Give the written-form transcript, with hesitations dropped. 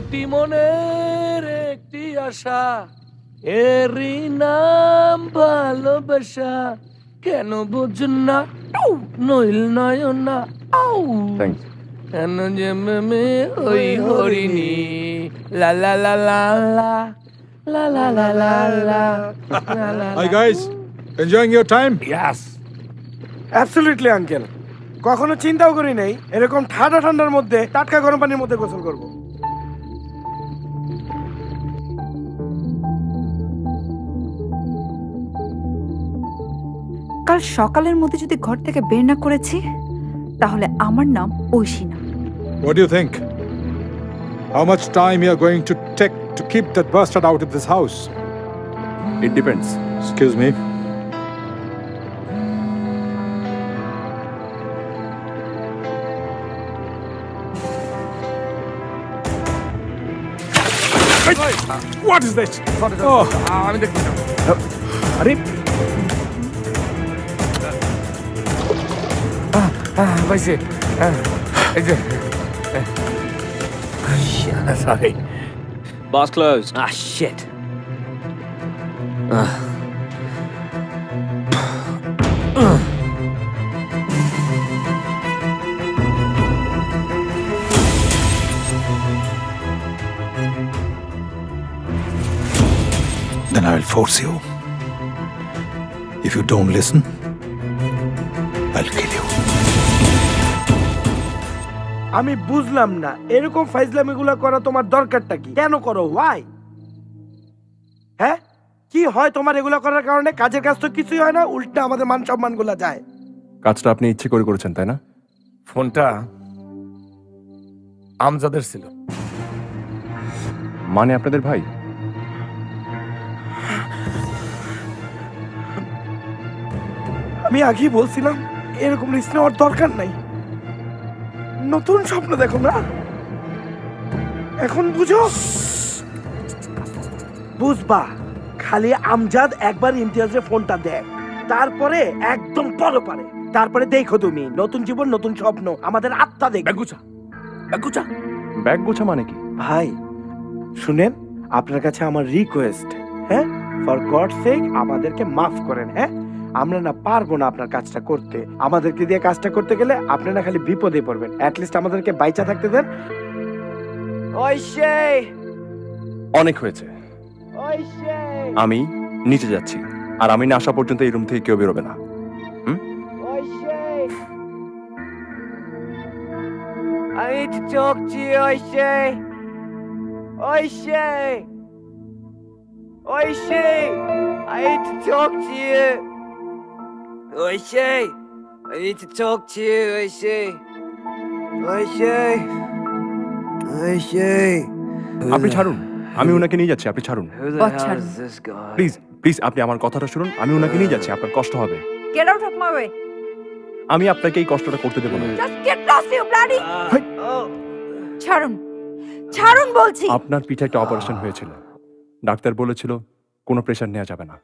একটি মনের একটি আশা, এরই নাম ভালোবাসা। কেন বুঝুন না নইল নয় না কেন যে মেমে ওই হরিণী লা লা লা লা লা লা লা লা লা লা লা। Hi guys, enjoying your time? Yes. Absolutely uncle, কখনো চিন্তাও করি নাই এরকম ঠান্ডা ঠান্ডার মধ্যে টাটকা গরম পানির মধ্যে গোসল করব। কাল সকালের মধ্যে যদি ঘর থেকে বের না করেছি তাহলে আমার নাম ঐশী না। What do you think? How much time you are going to take to keep that bastard out of this house? It depends. Excuse me. What is this? Oh, আমি দেখছি না। আরে পাইছি, এই যে sorry. Bar's closed. Ah, shit. then I will force you. If you don't listen, I'll kill you. আমি বুঝলাম না এরকম ফাইজলামিগুলো করা তোমার দরকারটা কি? কেন করো? ওয়াই? হ্যাঁ, কি হয় তোমার এগুলো করার কারণে? কাজের কাজ তো কিছুই হয় না, উল্টা আমাদের মান সম্মানগুলো যায়। কাজটা আপনি ইচ্ছে করে করেছেন তাই না? ফোনটা আমজাদের ছিল। মানে আপনাদের ভাই? আমি আগেই বলছিলাম এরকম রিস্ক নেওয়ার দরকার নাই। নতুন স্বপ্ন দেখো না, এখন বুঝো? বুঝবা, খালি আমজাদ একবার ইমতিয়াজের ফোনটা দেখ, তারপরে একদম পরো পারে, তারপরে দেখো তুমি নতুন জীবন নতুন স্বপ্ন, আমাদের আত্মা দেখ। ব্যাগুচা ব্যাগুচা ব্যাগ গোছা মানে কি? ভাই শুনেন, আপনার কাছে আমার রিকোয়েস্ট, হ্যাঁ, ফর গড সেক আমাদেরকে মাফ করেন। হ্যাঁ, আমরা না পারবো না আপনার কাজটা করতে, আমাদেরকে দিয়ে কাজটা করতে গেলে আপনি না খালি বিপদে পড়বেন। অ্যাটলিস্ট আমাদেরকে বাইচা থাকতে দেন। ঐশী, অনেক হয়েছে। ঐশী, আমি নিচে যাচ্ছি, আর আমি না আসা পর্যন্ত এই রুম থেকে কেউ বেরোবে না। Oishi, I need to talk to you, Oishi, Oishi, Oishi, I need to talk to you. Oishi, I need to talk to you, Oishi, Oishi, Oishi. আপনি ছাড়ুন, আমি ওনাকে নিয়ে যাচ্ছি, আপনি ছাড়ুন Who the What hell child? is this guy? Please please. আপনি আমার কথাটা শুনুন, আমি ওনাকে নিয়ে যাচ্ছি, আপনার কষ্ট হবে। Get out of my way. আমি আপনাকে এই কষ্টটা করতে দেবো না। Just get lost, you bloody. Oh. ছাড়ুন, ছাড়ুন বলছি। আপনার পিঠে একটা অপারেশন হয়েছিল, ডাক্তার বলেছিল কোনো প্রেশার নেওয়া যাবে না।